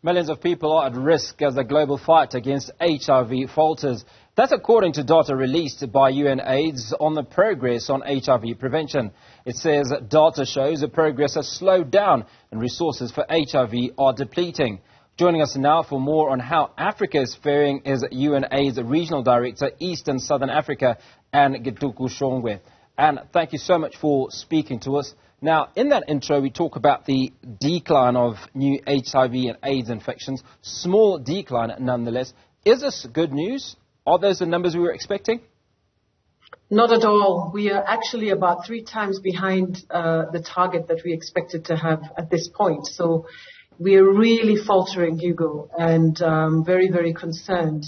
Millions of people are at risk as the global fight against HIV falters. That's according to data released by UNAIDS on the progress on HIV prevention. It says data shows the progress has slowed down and resources for HIV are depleting. Joining us now for more on how Africa is faring is UNAIDS Regional Director, East and Southern Africa, and Githuku-Shongwe. And thank you so much for speaking to us. Now, in that intro, we talk about the decline of new HIV and AIDS infections. Small decline, nonetheless. Is this good news? Are those the numbers we were expecting? Not at all. We are actually about 3 times behind the target that we expected to have at this point. So we are really faltering, Hugo, and very, very concerned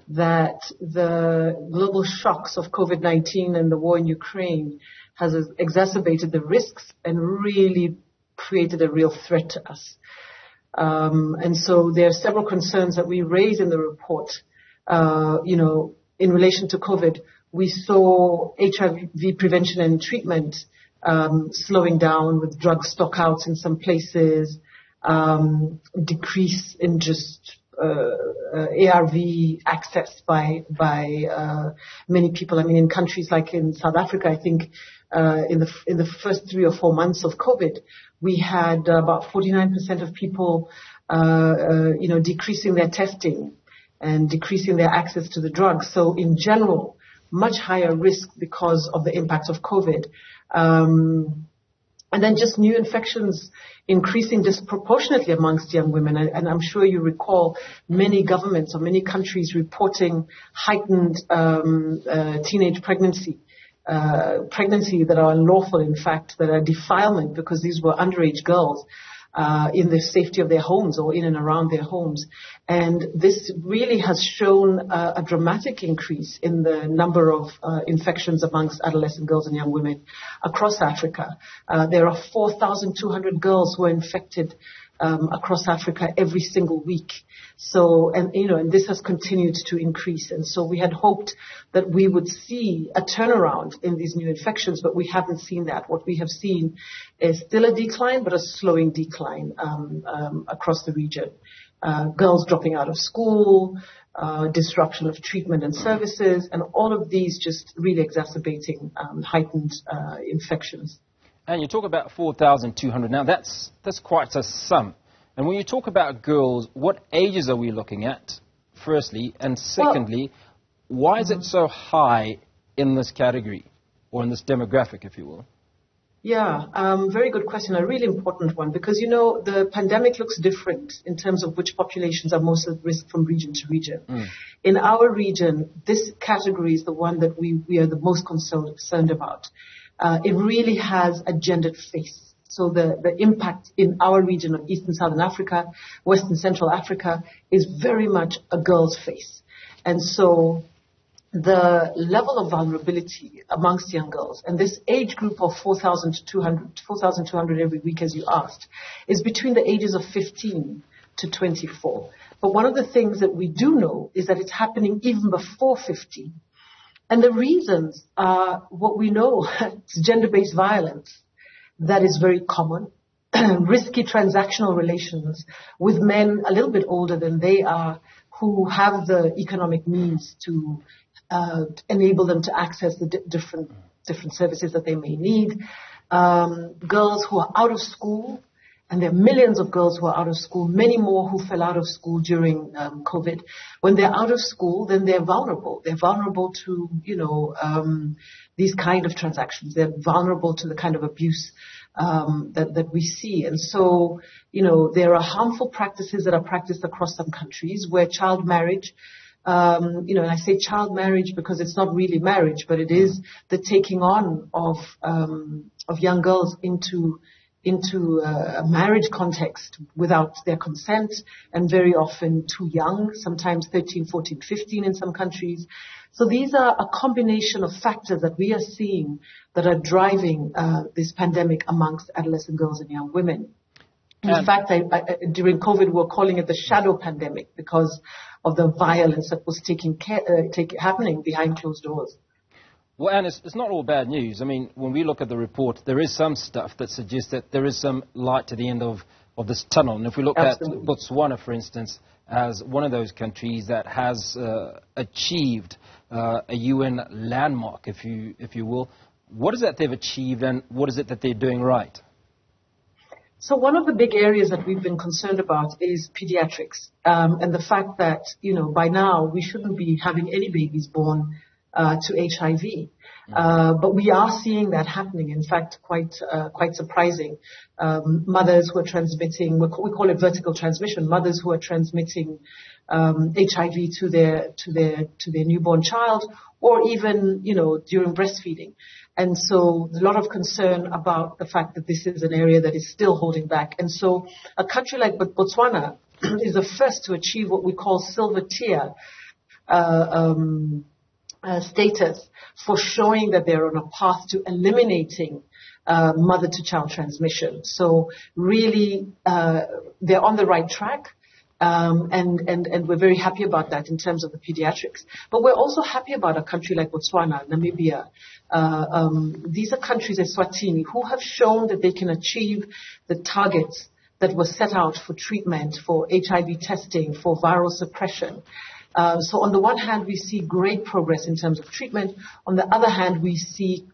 that the global shocks of COVID-19 and the war in Ukraine has exacerbated the risks and really created a real threat to us. And so there are several concerns that we raise in the report. In relation to COVID, we saw HIV prevention and treatment slowing down with drug stockouts in some places, decrease in just ARV access by many people. I mean, in countries like in South Africa, I think in the first 3 or 4 months of COVID, we had about 49% of people, decreasing their testing and decreasing their access to the drugs. So in general, much higher risk because of the impacts of COVID. And then just new infections increasing disproportionately amongst young women. And I'm sure you recall many governments or many countries reporting heightened teenage pregnancy that are unlawful, in fact, that are defilement because these were underage girls in the safety of their homes or in and around their homes. And this really has shown a dramatic increase in the number of infections amongst adolescent girls and young women across Africa. There are 4,200 girls who are infected across Africa every single week. So, and this has continued to increase. And so we had hoped that we would see a turnaround in these new infections, but we haven't seen that. What we have seen is still a decline, but a slowing decline across the region. Girls dropping out of school, disruption of treatment and services, and all of these just really exacerbating heightened infections. And you talk about 4,200. Now, that's quite a sum. And when you talk about girls, what ages are we looking at, firstly? And secondly, why is it so high in this category, or in this demographic, if you will? Yeah, very good question, a really important one, because, the pandemic looks different in terms of which populations are most at risk from region to region. In our region, this category is the one that we are the most concerned about. It really has a gendered face. So the impact in our region of East and Southern Africa, West and Central Africa, is very much a girl's face. And so the level of vulnerability amongst young girls, and this age group of 4,200 every week, as you asked, is between the ages of 15 to 24. But one of the things that we do know is that it's happening even before 15. And the reasons are what we know. It's gender-based violence that is very common, risky transactional relations with men a little bit older than they are who have the economic means to enable them to access the different services that they may need. Girls who are out of school, and there are millions of girls who are out of school, many more who fell out of school during COVID. When they're out of school, then they're vulnerable. They're vulnerable to, these kind of transactions. They're vulnerable to the kind of abuse that we see. And so, there are harmful practices that are practiced across some countries where child marriage, and I say child marriage because it's not really marriage, but it is the taking on of young girls into a marriage context without their consent, and very often too young, sometimes 13, 14, 15 in some countries. So these are a combination of factors that we are seeing that are driving this pandemic amongst adolescent girls and young women. In fact, during COVID, we were calling it the shadow pandemic because of the violence that was happening behind closed doors. Well, and it's not all bad news. I mean, when we look at the report, there is some stuff that suggests that there is some light to the end of of this tunnel. And if we look Absolutely. at Botswana, for instance, as one of those countries that has achieved a UN landmark, if you will, what is it they've achieved and what is it that they're doing right? So one of the big areas that we've been concerned about is pediatrics, and the fact that, by now we shouldn't be having any babies born to HIV. But we are seeing that happening. In fact, quite surprising. Mothers who are transmitting, we call it vertical transmission, mothers who are transmitting HIV to their newborn child, or even, during breastfeeding. And so a lot of concern about the fact that this is an area that is still holding back. And so a country like Botswana is the first to achieve what we call silver tier status for showing that they're on a path to eliminating mother-to-child transmission. So really, they're on the right track. And we're very happy about that in terms of the pediatrics. But we're also happy about a country like Botswana, Namibia. These are countries, Eswatini, who have shown that they can achieve the targets that were set out for treatment, for HIV testing, for viral suppression. So on the one hand, we see great progress in terms of treatment. On the other hand, we see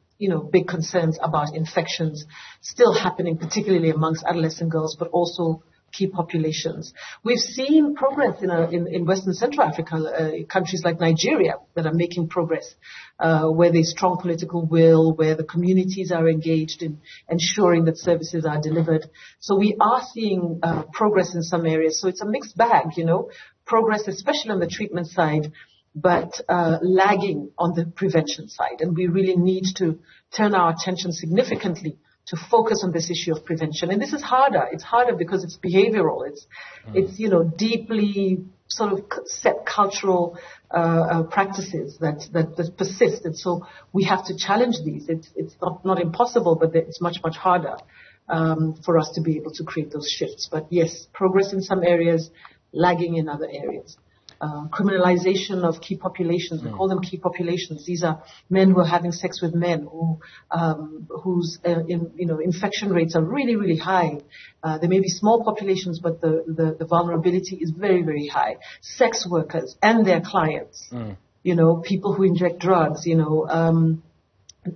big concerns about infections still happening, particularly amongst adolescent girls, but also key populations. We've seen progress in Western Central Africa, countries like Nigeria that are making progress, where there's strong political will, where the communities are engaged in ensuring that services are delivered. So we are seeing progress in some areas. So it's a mixed bag, progress, especially on the treatment side, but lagging on the prevention side. And we really need to turn our attention significantly to focus on this issue of prevention. And this is harder. It's harder because it's behavioral. It's deeply sort of set cultural practices that persist. And so we have to challenge these. It's not impossible, but it's much, much harder for us to be able to create those shifts. But yes, progress in some areas, lagging in other areas. Criminalization of key populations. We call them key populations. These are men who are having sex with men whose infection rates are really, really high. There may be small populations, but the vulnerability is very, very high. Sex workers and their clients. People who inject drugs.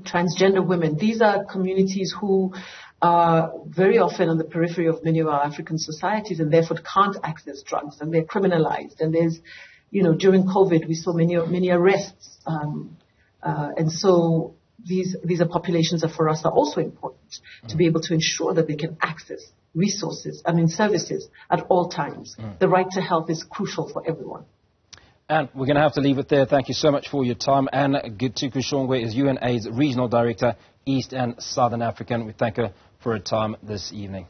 Transgender women. These are communities who are very often on the periphery of many of our African societies and therefore can't access drugs, and they're criminalized. And there's, during COVID, we saw many arrests. And so these are populations that for us are also important to be able to ensure that they can access services at all times. The right to health is crucial for everyone. And we're going to have to leave it there. Thank you so much for your time. And Githuku-Shongwe is UNAIDS Regional Director, East and Southern African. We thank her for her time this evening.